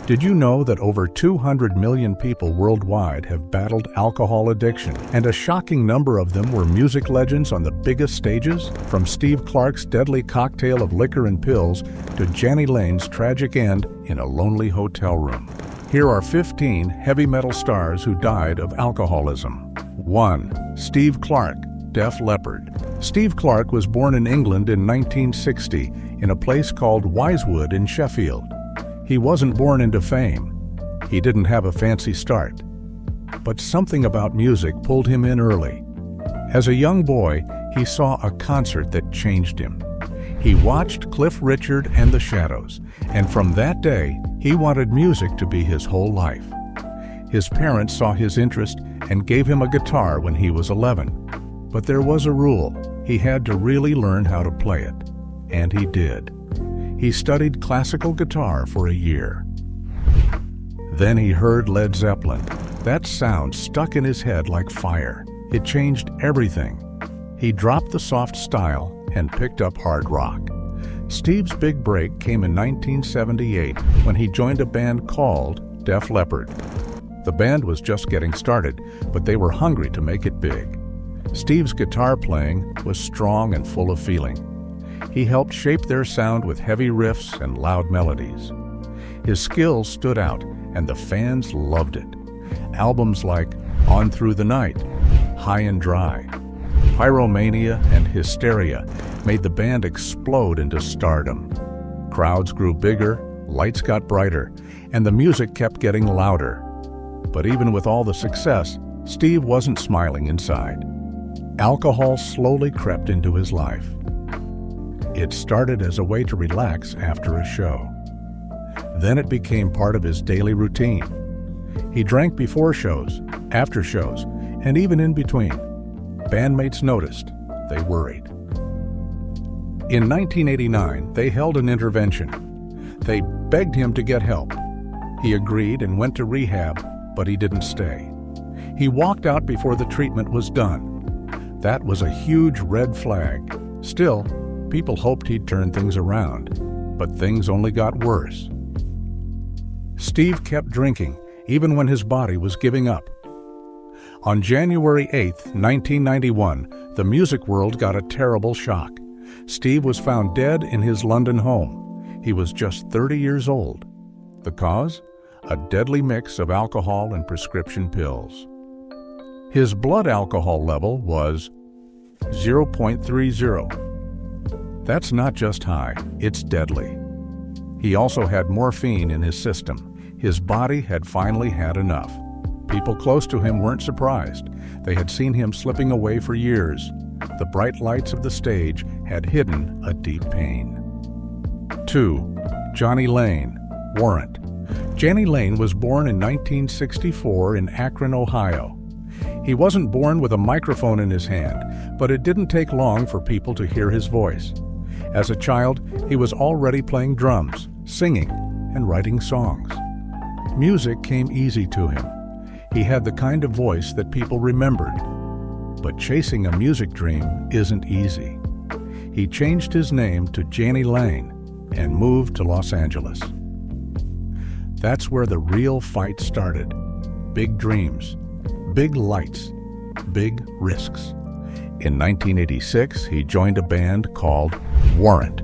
Did you know that over 200 million people worldwide have battled alcohol addiction, and a shocking number of them were music legends on the biggest stages? From Steve Clark's deadly cocktail of liquor and pills to Jani Lane's tragic end in a lonely hotel room. Here are 15 heavy metal stars who died of alcoholism. 1. Steve Clark, Def Leppard. Steve Clark was born in England in 1960 in a place called Wisewood in Sheffield. He wasn't born into fame. He didn't have a fancy start. But something about music pulled him in early. As a young boy, he saw a concert that changed him. He watched Cliff Richard and the Shadows, and from that day, he wanted music to be his whole life. His parents saw his interest and gave him a guitar when he was 11. But there was a rule. He had to really learn how to play it. And he did. He studied classical guitar for a year. Then he heard Led Zeppelin. That sound stuck in his head like fire. It changed everything. He dropped the soft style and picked up hard rock. Steve's big break came in 1978 when he joined a band called Def Leppard. The band was just getting started, but they were hungry to make it big. Steve's guitar playing was strong and full of feeling. He helped shape their sound with heavy riffs and loud melodies. His skills stood out, and the fans loved it. Albums like On Through the Night, High and Dry, Pyromania, and Hysteria made the band explode into stardom. Crowds grew bigger, lights got brighter, and the music kept getting louder. But even with all the success, Steve wasn't smiling inside. Alcohol slowly crept into his life. It started as a way to relax after a show. Then it became part of his daily routine. He drank before shows, after shows, and even in between. Bandmates noticed. They worried. In 1989, they held an intervention. They begged him to get help. He agreed and went to rehab, but he didn't stay. He walked out before the treatment was done. That was a huge red flag. Still, people hoped he'd turn things around, but things only got worse. Steve kept drinking, even when his body was giving up. On January 8, 1991, the music world got a terrible shock. Steve was found dead in his London home. He was just 30 years old. The cause? A deadly mix of alcohol and prescription pills. His blood alcohol level was 0.30. That's not just high, it's deadly. He also had morphine in his system. His body had finally had enough. People close to him weren't surprised. They had seen him slipping away for years. The bright lights of the stage had hidden a deep pain. 2. Jani Lane, Warrant. Jani Lane was born in 1964 in Akron, Ohio. He wasn't born with a microphone in his hand, but it didn't take long for people to hear his voice. As a child, he was already playing drums, singing, and writing songs. Music came easy to him. He had the kind of voice that people remembered. But chasing a music dream isn't easy. He changed his name to Jani Lane and moved to Los Angeles. That's where the real fight started. Big dreams, big lights, big risks. In 1986, he joined a band called Warrant.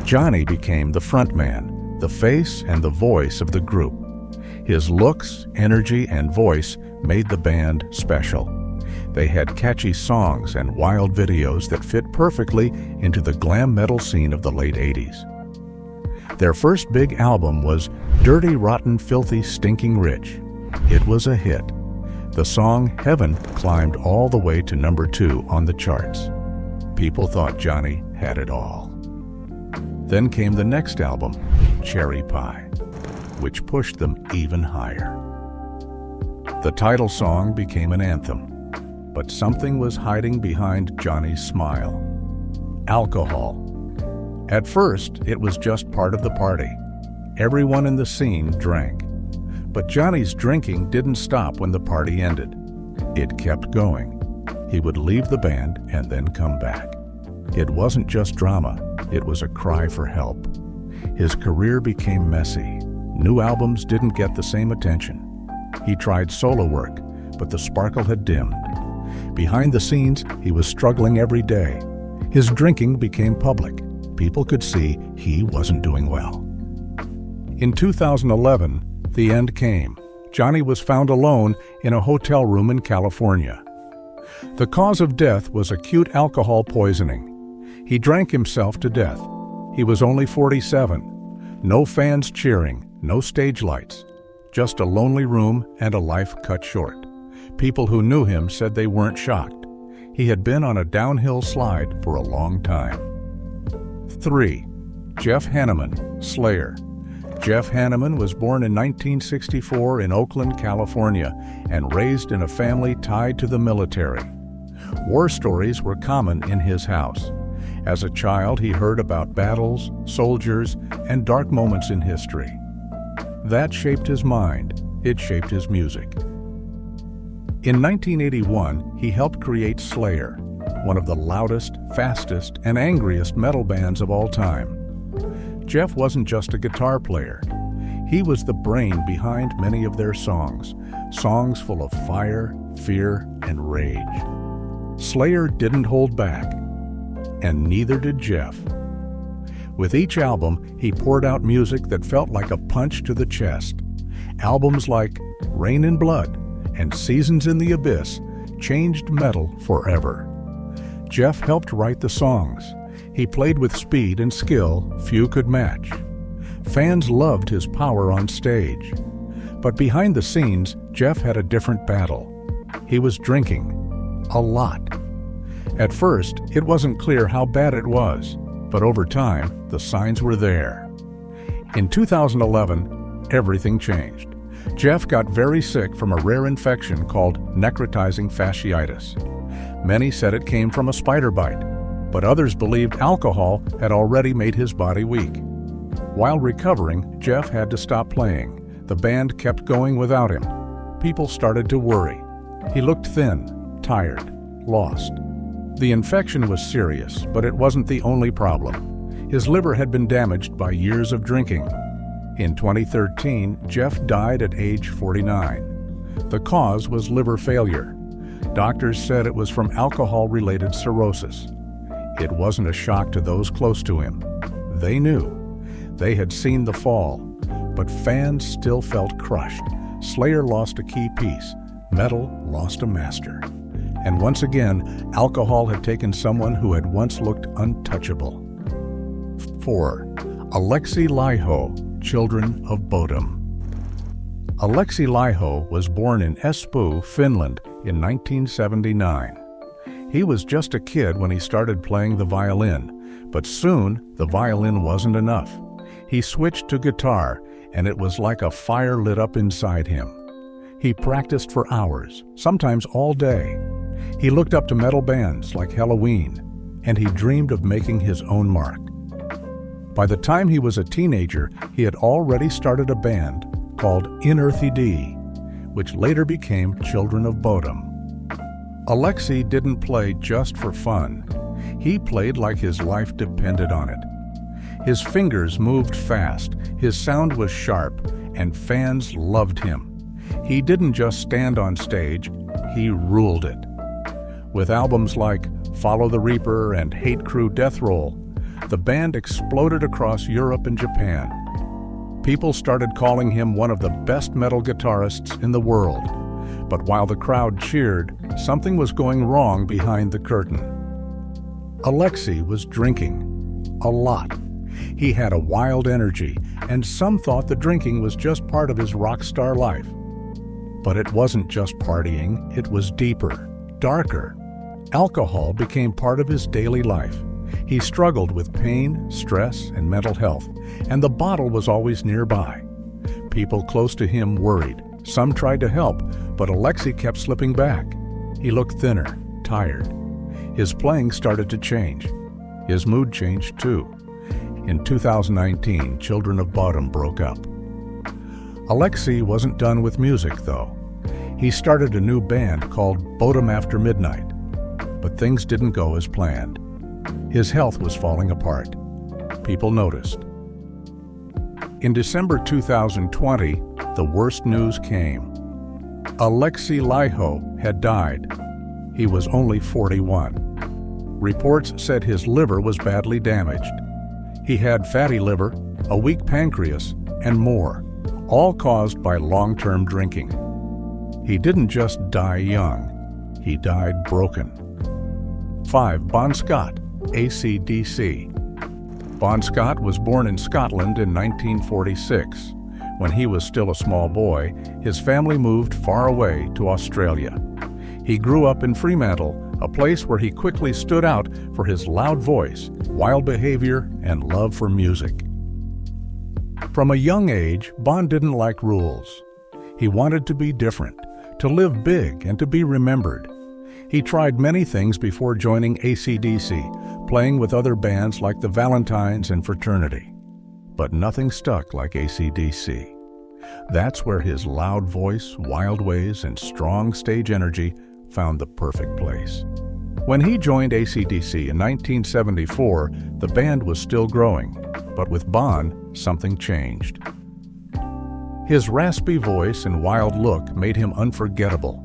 Jani became the frontman, the face and the voice of the group. His looks, energy, and voice made the band special. They had catchy songs and wild videos that fit perfectly into the glam metal scene of the late 80s. Their first big album was Dirty, Rotten, Filthy, Stinking Rich. It was a hit. The song Heaven climbed all the way to number 2 on the charts. People thought Jani had it all. Then came the next album, Cherry Pie, which pushed them even higher. The title song became an anthem, but something was hiding behind Jani's smile. Alcohol. At first, it was just part of the party. Everyone in the scene drank. But Jani's drinking didn't stop when the party ended. It kept going. He would leave the band and then come back. It wasn't just drama, it was a cry for help. His career became messy. New albums didn't get the same attention. He tried solo work, but the sparkle had dimmed. Behind the scenes, he was struggling every day. His drinking became public. People could see he wasn't doing well. In 2011, the end came. Johnny was found alone in a hotel room in California. The cause of death was acute alcohol poisoning. He drank himself to death. He was only 47. No fans cheering, no stage lights. Just a lonely room and a life cut short. People who knew him said they weren't shocked. He had been on a downhill slide for a long time. 3. Jeff Hanneman, Slayer. Jeff Hanneman was born in 1964 in Oakland, California, and raised in a family tied to the military. War stories were common in his house. As a child, he heard about battles, soldiers, and dark moments in history. That shaped his mind. It shaped his music. In 1981, he helped create Slayer, one of the loudest, fastest, and angriest metal bands of all time. Jeff wasn't just a guitar player. He was the brain behind many of their songs full of fire, fear, and rage. Slayer didn't hold back, and neither did Jeff. With each album, he poured out music that felt like a punch to the chest. Albums like Rain in Blood and Seasons in the Abyss changed metal forever. Jeff helped write the songs. He played with speed and skill few could match. Fans loved his power on stage. But behind the scenes, Jeff had a different battle. He was drinking. A lot. At first, it wasn't clear how bad it was, but over time, the signs were there. In 2011, everything changed. Jeff got very sick from a rare infection called necrotizing fasciitis. Many said it came from a spider bite, but others believed alcohol had already made his body weak. While recovering, Jeff had to stop playing. The band kept going without him. People started to worry. He looked thin, tired, lost. The infection was serious, but it wasn't the only problem. His liver had been damaged by years of drinking. In 2013, Jeff died at age 49. The cause was liver failure. Doctors said it was from alcohol-related cirrhosis. It wasn't a shock to those close to him. They knew. They had seen the fall, but fans still felt crushed. Slayer lost a key piece. Metal lost a master. And once again, alcohol had taken someone who had once looked untouchable. 4. Alexi Laiho, Children of Bodom. Alexi Laiho was born in Espoo, Finland in 1979. He was just a kid when he started playing the violin, but soon the violin wasn't enough. He switched to guitar, and it was like a fire lit up inside him. He practiced for hours, sometimes all day. He looked up to metal bands like Halloween, and he dreamed of making his own mark. By the time he was a teenager, he had already started a band called Inearthy D, which later became Children of Bodom. Alexi didn't play just for fun. He played like his life depended on it. His fingers moved fast, his sound was sharp, and fans loved him. He didn't just stand on stage, he ruled it. With albums like Follow the Reaper and Hate Crew Death Roll, the band exploded across Europe and Japan. People started calling him one of the best metal guitarists in the world. But while the crowd cheered, something was going wrong behind the curtain. Alexi was drinking. A lot. He had a wild energy, and some thought the drinking was just part of his rock star life. But it wasn't just partying, it was deeper, darker. Alcohol became part of his daily life. He struggled with pain, stress, and mental health, and the bottle was always nearby. People close to him worried. Some tried to help, but Alexi kept slipping back. He looked thinner, tired. His playing started to change. His mood changed too. In 2019, Children of Bodom broke up. Alexi wasn't done with music, though. He started a new band called Bodom After Midnight, but things didn't go as planned. His health was falling apart. People noticed. In December 2020, the worst news came. Alexei Laiho had died. He was only 41. Reports said his liver was badly damaged. He had fatty liver, a weak pancreas, and more, all caused by long-term drinking. He didn't just die young, he died broken. 5. Bon Scott, AC/DC. Bon Scott was born in Scotland in 1946. When he was still a small boy, his family moved far away to Australia. He grew up in Fremantle, a place where he quickly stood out for his loud voice, wild behavior, and love for music. From a young age, Bon didn't like rules. He wanted to be different, to live big, and to be remembered. He tried many things before joining AC/DC, playing with other bands like the Valentines and Fraternity. But nothing stuck like AC/DC. That's where his loud voice, wild ways, and strong stage energy found the perfect place. When he joined AC/DC in 1974, the band was still growing, but with Bon, something changed. His raspy voice and wild look made him unforgettable.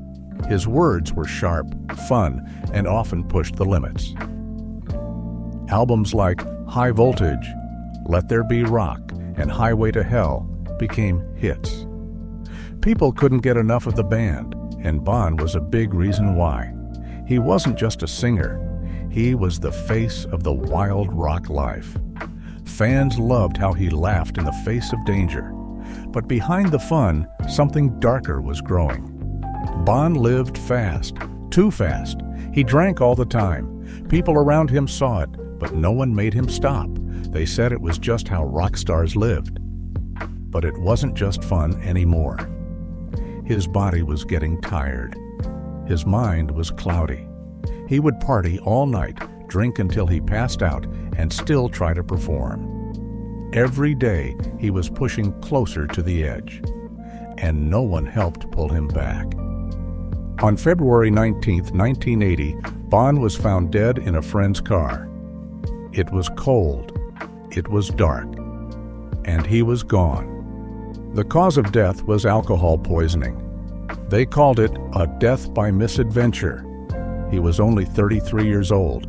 His words were sharp, fun, and often pushed the limits. Albums like High Voltage, Let There Be Rock, and Highway to Hell became hits. People couldn't get enough of the band, and Bon was a big reason why. He wasn't just a singer, he was the face of the wild rock life. Fans loved how he laughed in the face of danger. But behind the fun, something darker was growing. Bon lived fast, too fast. He drank all the time. People around him saw it, but no one made him stop. They said it was just how rock stars lived. But it wasn't just fun anymore. His body was getting tired. His mind was cloudy. He would party all night, drink until he passed out, and still try to perform. Every day, he was pushing closer to the edge, and no one helped pull him back. On February 19, 1980, Bon was found dead in a friend's car. It was cold, it was dark, and he was gone. The cause of death was alcohol poisoning. They called it a death by misadventure. He was only 33 years old.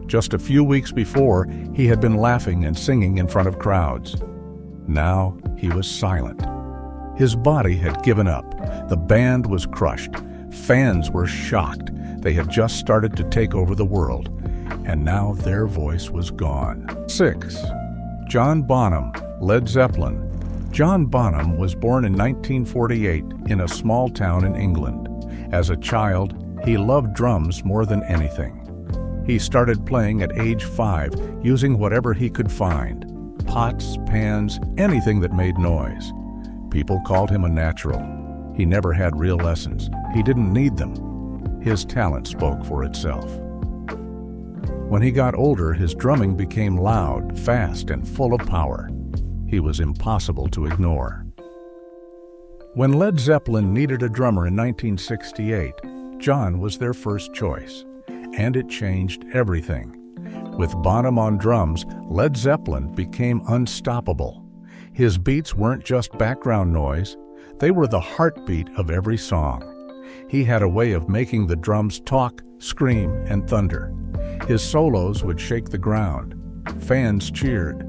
Just a few weeks before, he had been laughing and singing in front of crowds. Now he was silent. His body had given up. The band was crushed. Fans were shocked. They had just started to take over the world, and now their voice was gone. 6. John Bonham, Led Zeppelin. John Bonham was born in 1948 in a small town in England. As a child, he loved drums more than anything. He started playing at age 5, using whatever he could find. Pots, pans, anything that made noise. People called him a natural. He never had real lessons. He didn't need them. His talent spoke for itself. When he got older, his drumming became loud, fast, and full of power. He was impossible to ignore. When Led Zeppelin needed a drummer in 1968, John was their first choice, and it changed everything. With Bonham on drums, Led Zeppelin became unstoppable. His beats weren't just background noise, they were the heartbeat of every song. He had a way of making the drums talk, scream, and thunder. His solos would shake the ground. Fans cheered.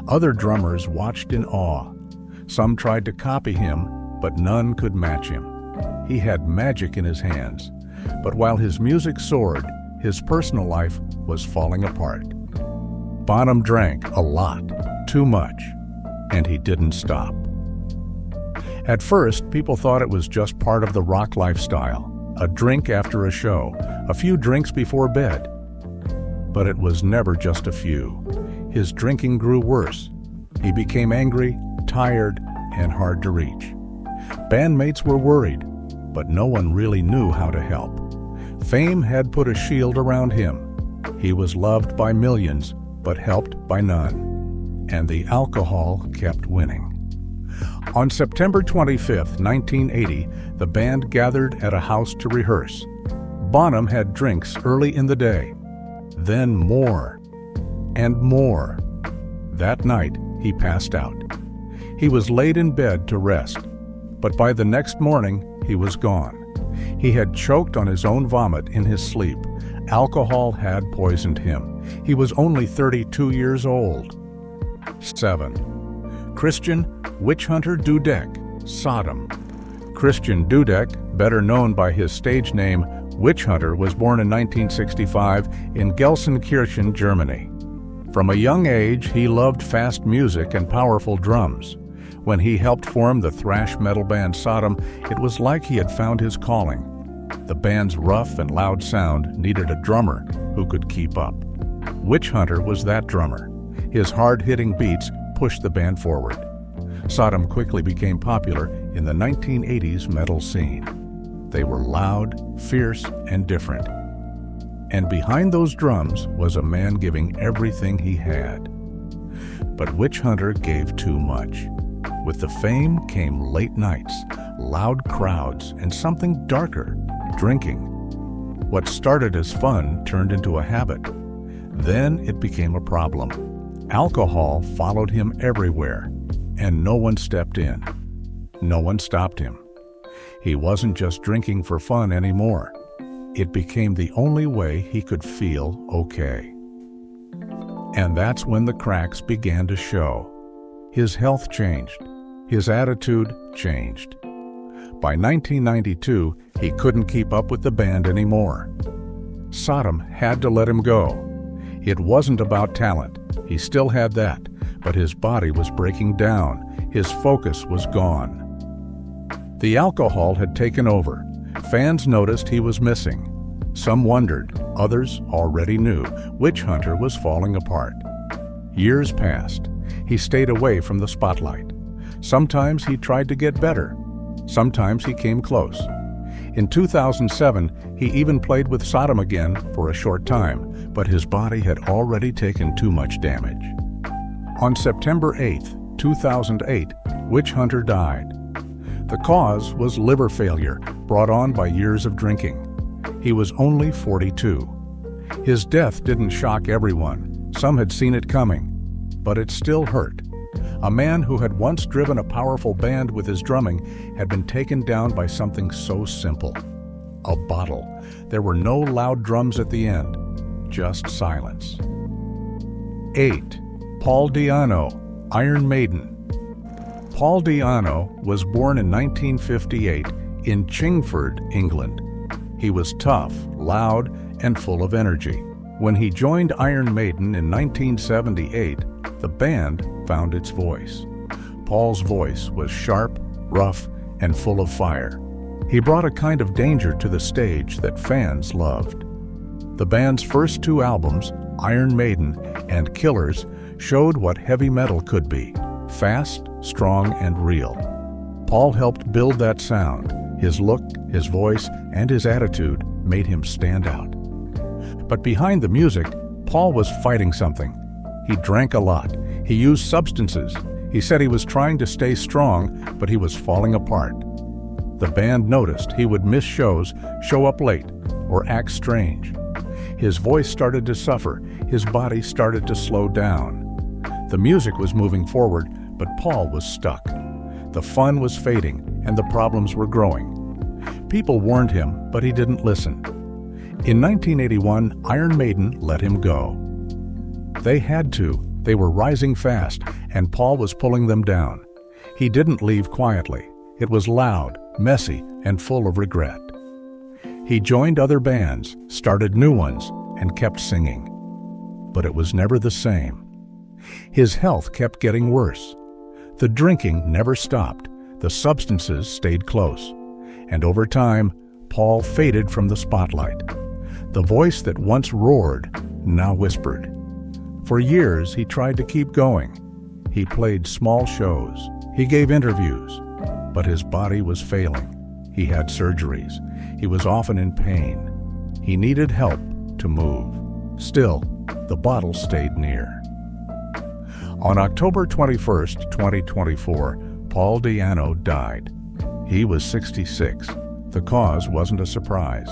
Other drummers watched in awe. Some tried to copy him, but none could match him. He had magic in his hands. But while his music soared, his personal life was falling apart. Bonham drank a lot, too much, and he didn't stop. At first, people thought it was just part of the rock lifestyle, a drink after a show, a few drinks before bed. But it was never just a few. His drinking grew worse. He became angry, tired, and hard to reach. Bandmates were worried, but no one really knew how to help. Fame had put a shield around him. He was loved by millions, but helped by none. And the alcohol kept winning. On September 25, 1980, the band gathered at a house to rehearse. Bonham had drinks early in the day, then more and more. That night, he passed out. He was laid in bed to rest, but by the next morning, he was gone. He had choked on his own vomit in his sleep. Alcohol had poisoned him. He was only 32 years old. 7. Christian Witch Hunter Dudek, Sodom. Christian Dudek, better known by his stage name Witch Hunter, was born in 1965 in Gelsenkirchen, Germany. From a young age, he loved fast music and powerful drums. When he helped form the thrash metal band Sodom, it was like he had found his calling. The band's rough and loud sound needed a drummer who could keep up. Witch Hunter was that drummer. His hard-hitting beats pushed the band forward. Sodom quickly became popular in the 1980s metal scene. They were loud, fierce, and different. And behind those drums was a man giving everything he had. But Witch Hunter gave too much. With the fame came late nights, loud crowds, and something darker, drinking. What started as fun turned into a habit. Then it became a problem. Alcohol followed him everywhere, and no one stepped in. No one stopped him. He wasn't just drinking for fun anymore. It became the only way he could feel okay. And that's when the cracks began to show. His health changed. His attitude changed. By 1992, he couldn't keep up with the band anymore. Sodom had to let him go. It wasn't about talent. He still had that, but his body was breaking down. His focus was gone. The alcohol had taken over. Fans noticed he was missing. Some wondered, others already knew. Witch Hunter was falling apart. Years passed. He stayed away from the spotlight. Sometimes he tried to get better. Sometimes he came close. In 2007, he even played with Sodom again for a short time, but his body had already taken too much damage. On September 8, 2008, Witch Hunter died. The cause was liver failure, brought on by years of drinking. He was only 42. His death didn't shock everyone. Some had seen it coming, but it still hurt. A man who had once driven a powerful band with his drumming had been taken down by something so simple. A bottle. There were no loud drums at the end, just silence. 8. Paul Di'Anno, Iron Maiden. Paul Di'Anno was born in 1958 in Chingford, England. He was tough, loud, and full of energy. When he joined Iron Maiden in 1978, the band found its voice. Paul's voice was sharp, rough, and full of fire. He brought a kind of danger to the stage that fans loved. The band's first two albums, Iron Maiden and Killers, showed what heavy metal could be: fast, strong, and real. Paul helped build that sound. His look, his voice, and his attitude made him stand out. But behind the music, Paul was fighting something. He drank a lot. He used substances. He said he was trying to stay strong, but he was falling apart. The band noticed he would miss shows, show up late, or act strange. His voice started to suffer. His body started to slow down. The music was moving forward, but Paul was stuck. The fun was fading, and the problems were growing. People warned him, but he didn't listen. In 1981, Iron Maiden let him go. They had to. They were rising fast, and Paul was pulling them down. He didn't leave quietly. It was loud, messy, and full of regret. He joined other bands, started new ones, and kept singing. But it was never the same. His health kept getting worse. The drinking never stopped. The substances stayed close. And over time, Paul faded from the spotlight. The voice that once roared now whispered. For years, he tried to keep going. He played small shows. He gave interviews. But his body was failing. He had surgeries. He was often in pain. He needed help to move. Still, the bottle stayed near. On October 21, 2024, Paul Di'Anno died. He was 66. The cause wasn't a surprise.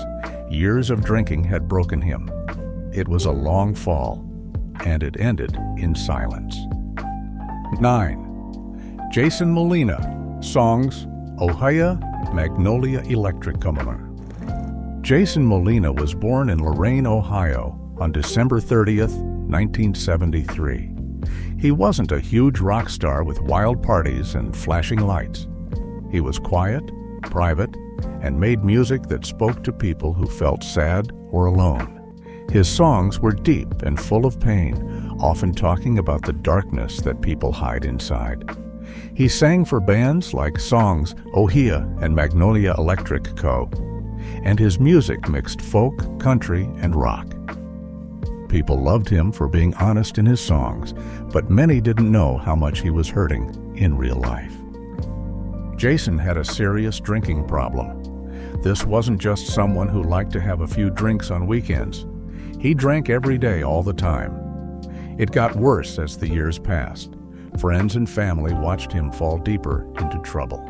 Years of drinking had broken him. It was a long fall, and it ended in silence. 9. Jason Molina, songs Ohia Magnolia Electric Kamala. Jason Molina was born in Lorain, Ohio on December 30th, 1973. He wasn't a huge rock star with wild parties and flashing lights. He was quiet, private, and made music that spoke to people who felt sad or alone. His songs were deep and full of pain, often talking about the darkness that people hide inside. He sang for bands like Songs Ohia and Magnolia Electric Co., and his music mixed folk, country, and rock. People loved him for being honest in his songs, but many didn't know how much he was hurting in real life. Jason had a serious drinking problem. This wasn't just someone who liked to have a few drinks on weekends. He drank every day all the time. It got worse as the years passed. Friends and family watched him fall deeper into trouble.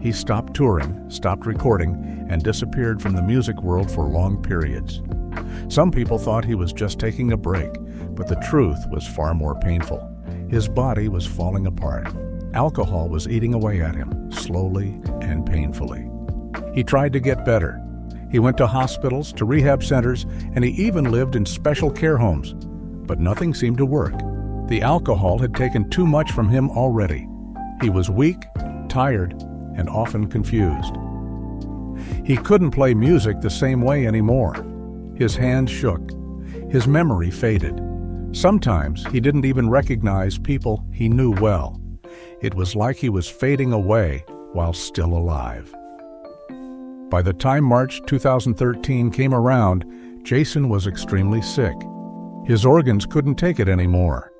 He stopped touring, stopped recording, and disappeared from the music world for long periods. Some people thought he was just taking a break, but the truth was far more painful. His body was falling apart. Alcohol was eating away at him, slowly and painfully. He tried to get better. He went to hospitals, to rehab centers, and he even lived in special care homes. But nothing seemed to work. The alcohol had taken too much from him already. He was weak, tired, and often confused. He couldn't play music the same way anymore. His hands shook. His memory faded. Sometimes he didn't even recognize people he knew well. It was like he was fading away while still alive. By the time March 2013 came around, Jason was extremely sick. His organs couldn't take it anymore.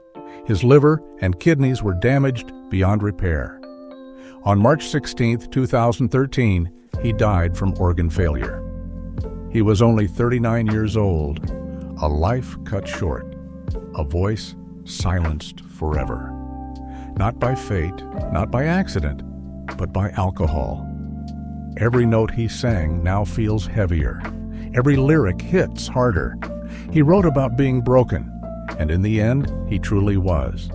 His liver and kidneys were damaged beyond repair. On March 16, 2013, he died from organ failure. He was only 39 years old, a life cut short, a voice silenced forever. Not by fate, not by accident, but by alcohol. Every note he sang now feels heavier. Every lyric hits harder. He wrote about being broken, and in the end, he truly was.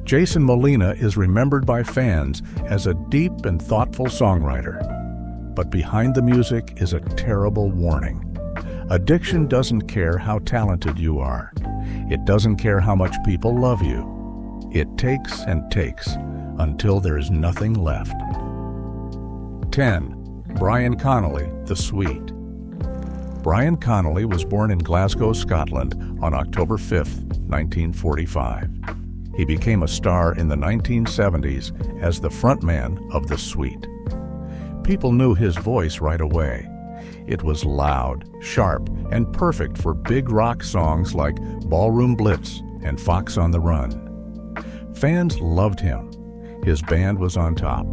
Jason Molina is remembered by fans as a deep and thoughtful songwriter. But behind the music is a terrible warning. Addiction doesn't care how talented you are. It doesn't care how much people love you. It takes and takes until there's nothing left. 10. Brian Connolly, the Sweet. Brian Connolly was born in Glasgow, Scotland on October 5, 1945. He became a star in the 1970s as the frontman of The Sweet. People knew his voice right away. It was loud, sharp, and perfect for big rock songs like Ballroom Blitz and Fox on the Run. Fans loved him. His band was on top.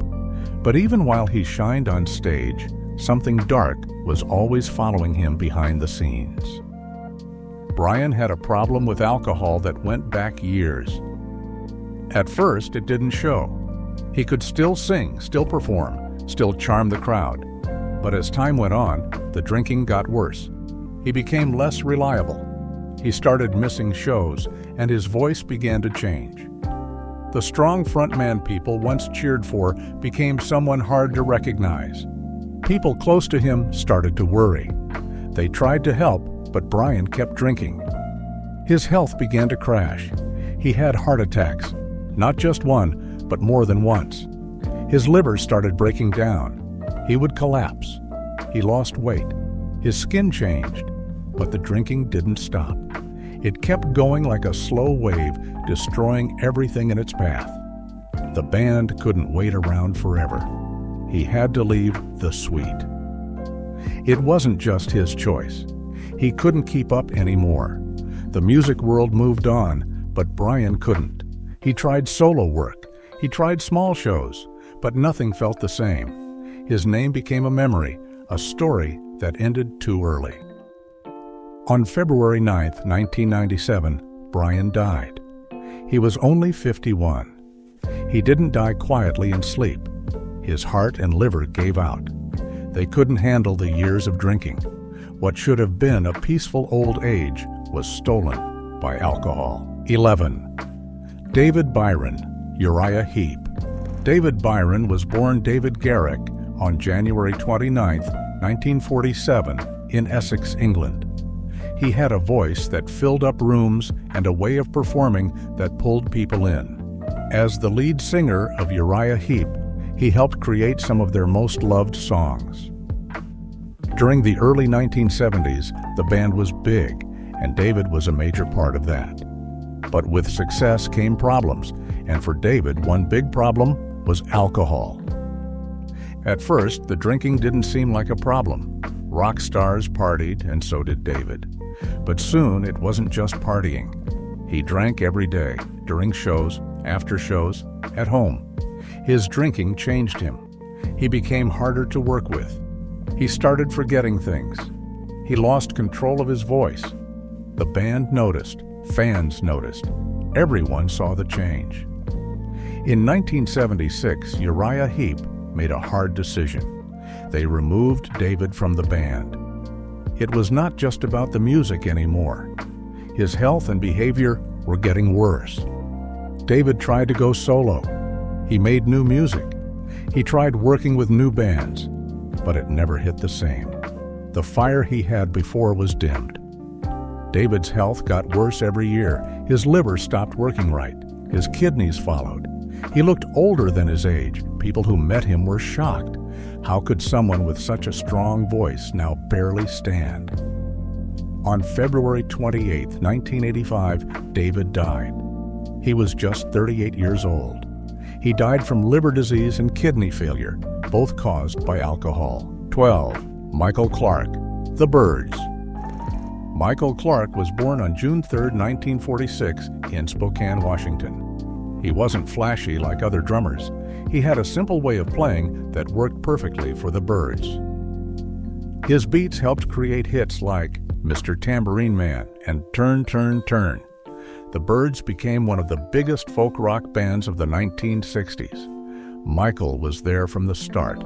But even while he shined on stage, something dark was always following him behind the scenes. Brian had a problem with alcohol that went back years. At first, it didn't show. He could still sing, still perform, still charm the crowd. But as time went on, the drinking got worse. He became less reliable. He started missing shows, and his voice began to change. The strong frontman people once cheered for became someone hard to recognize. People close to him started to worry. They tried to help, but Brian kept drinking. His health began to crash. He had heart attacks, not just one, but more than once. His liver started breaking down. He would collapse. He lost weight. His skin changed, but the drinking didn't stop. It kept going like a slow wave, destroying everything in its path. The band couldn't wait around forever. He had to leave The Sweet. It wasn't just his choice. He couldn't keep up anymore. The music world moved on, but Brian couldn't. He tried solo work. He tried small shows, but nothing felt the same. His name became a memory, a story that ended too early. On February 9, 1997, Brian died. He was only 51. He didn't die quietly in sleep. His heart and liver gave out. They couldn't handle the years of drinking. What should have been a peaceful old age was stolen by alcohol. 11. David Byron, Uriah Heep. David Byron was born David Garrick on January 29, 1947, in Essex, England. He had a voice that filled up rooms and a way of performing that pulled people in. As the lead singer of Uriah Heep, he helped create some of their most loved songs. During the early 1970s, the band was big, and David was a major part of that. But with success came problems, and for David, one big problem was alcohol. At first, the drinking didn't seem like a problem. Rock stars partied, and so did David. But soon, it wasn't just partying. He drank every day, during shows, after shows, at home. His drinking changed him. He became harder to work with. He started forgetting things. He lost control of his voice. The band noticed. Fans noticed. Everyone saw the change. In 1976, Uriah Heep made a hard decision. They removed David from the band. It was not just about the music anymore. His health and behavior were getting worse. David tried to go solo. He made new music. He tried working with new bands, but it never hit the same. The fire he had before was dimmed. David's health got worse every year. His liver stopped working right. His kidneys followed. He looked older than his age. People who met him were shocked. How could someone with such a strong voice now barely stand? On February 28, 1985, David died. He was just 38 years old. He died from liver disease and kidney failure, both caused by alcohol. 12. Michael Clarke, The Byrds. Michael Clarke was born on June 3, 1946, in Spokane, Washington. He wasn't flashy like other drummers. He had a simple way of playing that worked perfectly for the Byrds. His beats helped create hits like Mr. Tambourine Man and Turn, Turn, Turn. The Byrds became one of the biggest folk rock bands of the 1960s. Michael was there from the start,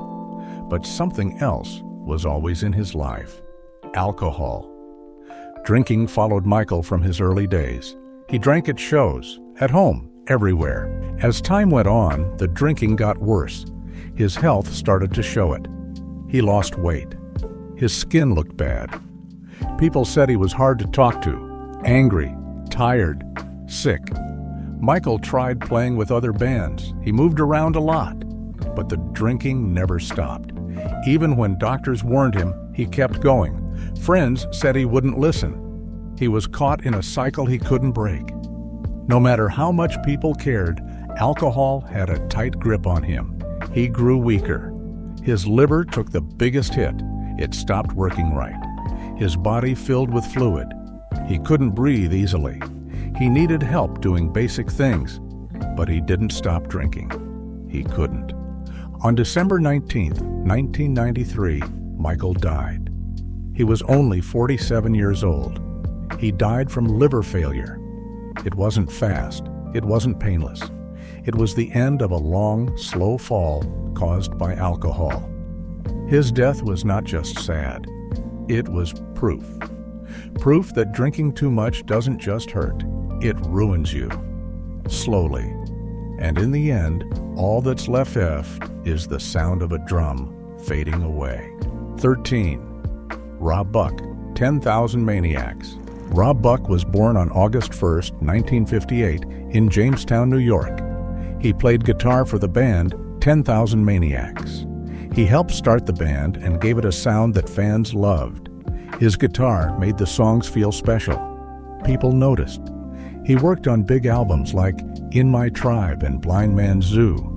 but something else was always in his life: alcohol. Drinking followed Michael from his early days. He drank at shows, at home, everywhere. As time went on, the drinking got worse. His health started to show it. He lost weight. His skin looked bad. People said he was hard to talk to, angry, tired, sick. Michael tried playing with other bands. He moved around a lot, but the drinking never stopped. Even when doctors warned him, he kept going. Friends said he wouldn't listen. He was caught in a cycle he couldn't break. No matter how much people cared, alcohol had a tight grip on him. He grew weaker. His liver took the biggest hit. It stopped working right. His body filled with fluid. He couldn't breathe easily. He needed help doing basic things, but he didn't stop drinking. He couldn't. On December 19, 1993, Michael died. He was only 47 years old. He died from liver failure. It wasn't fast. It wasn't painless. It was the end of a long, slow fall caused by alcohol. His death was not just sad. It was proof. Proof that drinking too much doesn't just hurt. It ruins you. Slowly. And in the end, all that's left is the sound of a drum fading away. 13. Rob Buck, 10,000 Maniacs. Rob Buck was born on August 1, 1958, in Jamestown, New York. He played guitar for the band 10,000 Maniacs. He helped start the band and gave it a sound that fans loved. His guitar made the songs feel special. People noticed. He worked on big albums like In My Tribe and Blind Man's Zoo.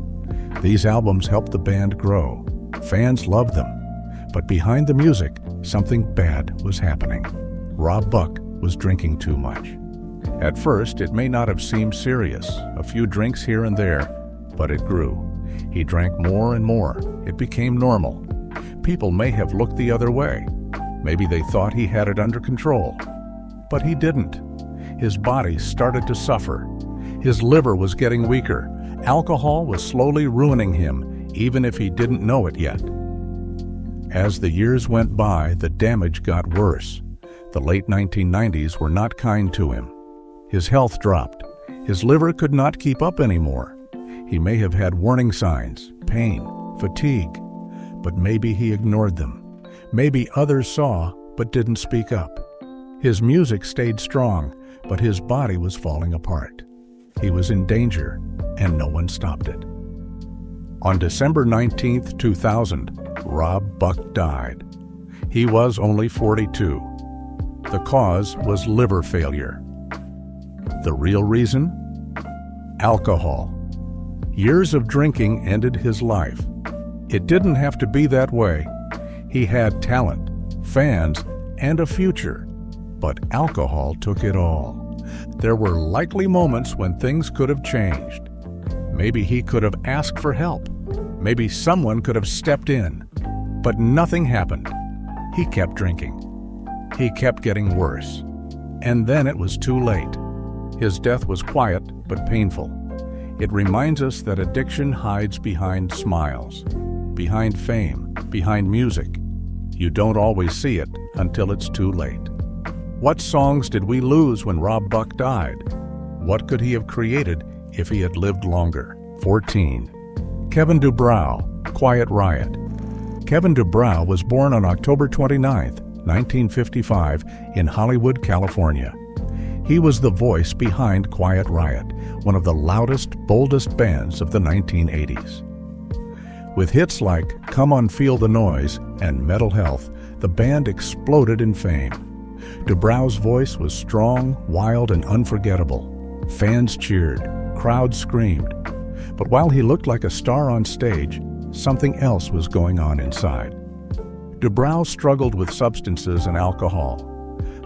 These albums helped the band grow. Fans loved them. But behind the music, something bad was happening. Rob Buck was drinking too much. At first, it may not have seemed serious, a few drinks here and there, but it grew. He drank more and more. It became normal. People may have looked the other way. Maybe they thought he had it under control. But he didn't. His body started to suffer. His liver was getting weaker. Alcohol was slowly ruining him, even if he didn't know it yet. As the years went by, the damage got worse. The late 1990s were not kind to him. His health dropped. His liver could not keep up anymore. He may have had warning signs, pain, fatigue, but maybe he ignored them. Maybe others saw but didn't speak up. His music stayed strong, but his body was falling apart. He was in danger, and no one stopped it. On December 19, 2000, Rob Buck died. He was only 42. The cause was liver failure. The real reason? Alcohol. Years of drinking ended his life. It didn't have to be that way. He had talent, fans, and a future, but alcohol took it all. There were likely moments when things could have changed. Maybe he could have asked for help. Maybe someone could have stepped in. But nothing happened. He kept drinking. He kept getting worse. And then it was too late. His death was quiet but painful. It reminds us that addiction hides behind smiles, behind fame, behind music. You don't always see it until it's too late. What songs did we lose when Rob Buck died? What could he have created if he had lived longer? 14. Kevin DuBrow, Quiet Riot. Kevin DuBrow was born on October 29, 1955, in Hollywood, California. He was the voice behind Quiet Riot, one of the loudest, boldest bands of the 1980s. With hits like Come On Feel the Noise and Mental Health, the band exploded in fame. DuBrow's voice was strong, wild, and unforgettable. Fans cheered, crowds screamed. But while he looked like a star on stage, something else was going on inside. DuBrow struggled with substances and alcohol.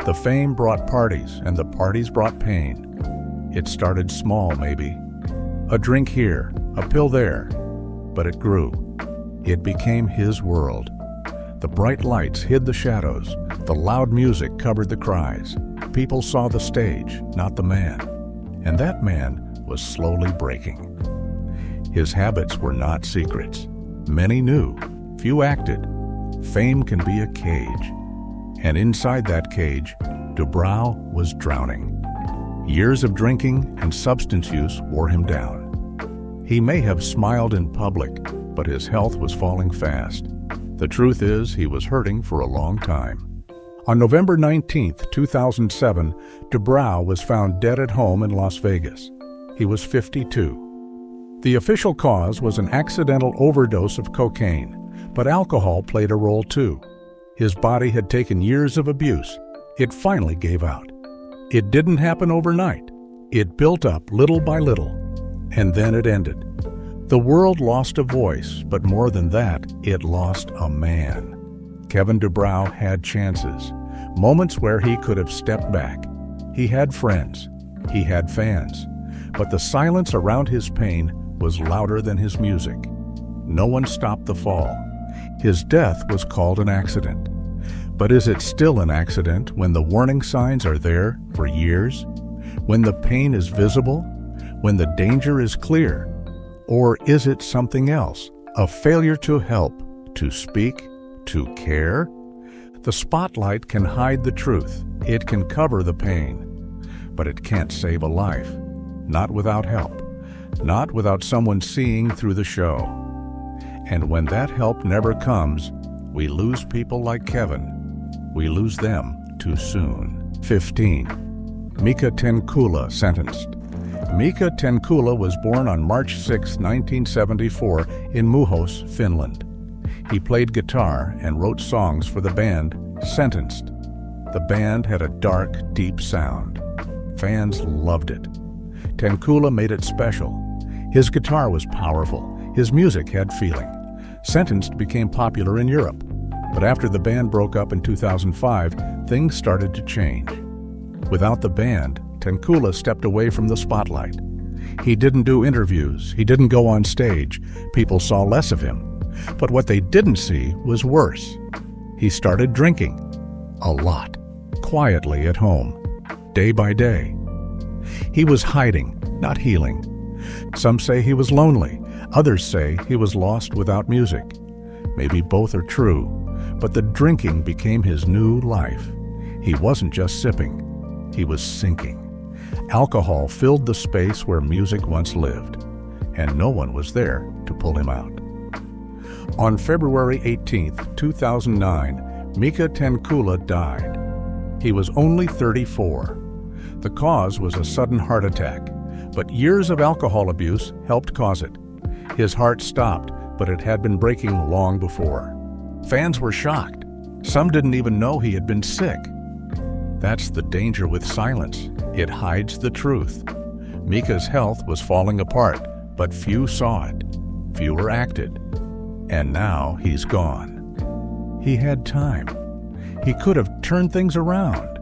The fame brought parties, and the parties brought pain. It started small, maybe. A drink here, a pill there. But it grew. It became his world. The bright lights hid the shadows. The loud music covered the cries. People saw the stage, not the man. And that man was slowly breaking. His habits were not secrets. Many knew. Few acted. Fame can be a cage. And inside that cage, DuBrow was drowning. Years of drinking and substance use wore him down. He may have smiled in public, but his health was falling fast. The truth is, he was hurting for a long time. On November 19, 2007, DuBrow was found dead at home in Las Vegas. He was 52. The official cause was an accidental overdose of cocaine, but alcohol played a role too. His body had taken years of abuse. It finally gave out. It didn't happen overnight. It built up little by little, and then it ended. The world lost a voice, but more than that, it lost a man. Kevin DuBrow had chances, moments where he could have stepped back. He had friends. He had fans. But the silence around his pain was louder than his music. No one stopped the fall. His death was called an accident. But is it still an accident when the warning signs are there for years? When the pain is visible? When the danger is clear? Or is it something else? A failure to help, to speak, to care? The spotlight can hide the truth. It can cover the pain. But it can't save a life. Not without help. Not without someone seeing through the show. And when that help never comes, we lose people like Kevin. We lose them too soon. 15. Mika Tenkula sentenced. Mika Tenkula was born on March 6, 1974 in Muhos, Finland. He played guitar and wrote songs for the band Sentenced. The band had a dark, deep sound. Fans loved it. Tenkula made it special. His guitar was powerful. His music had feeling. Sentenced became popular in Europe. But after the band broke up in 2005, things started to change. Without the band, Tenkula stepped away from the spotlight. He didn't do interviews. He didn't go on stage. People saw less of him. But what they didn't see was worse. He started drinking. A lot. Quietly at home. Day by day. He was hiding, not healing. Some say he was lonely. Others say he was lost without music. Maybe both are true. But the drinking became his new life. He wasn't just sipping. He was sinking. Alcohol filled the space where music once lived. and no one was there to pull him out. On February 18, 2009, Mika Tenkula died. He was only 34. The cause was a sudden heart attack, but years of alcohol abuse helped cause it. His heart stopped, but it had been breaking long before. Fans were shocked. Some didn't even know he had been sick. That's the danger with silence. It hides the truth. Mika's health was falling apart, but few saw it. Fewer acted. And now he's gone. He had time. He could have turned things around.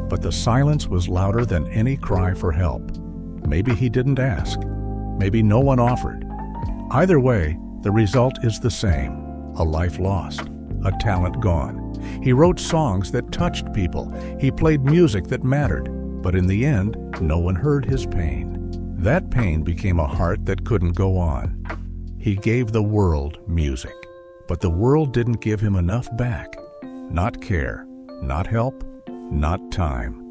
But the silence was louder than any cry for help. Maybe he didn't ask. Maybe no one offered. Either way, the result is the same. A life lost. A talent gone. He wrote songs that touched people. He played music that mattered. But in the end, no one heard his pain. That pain became a heart that couldn't go on. He gave the world music, but the world didn't give him enough back. Not care, not help, not time.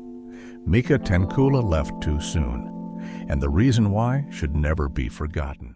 Mika Tenkula left too soon, and the reason why should never be forgotten.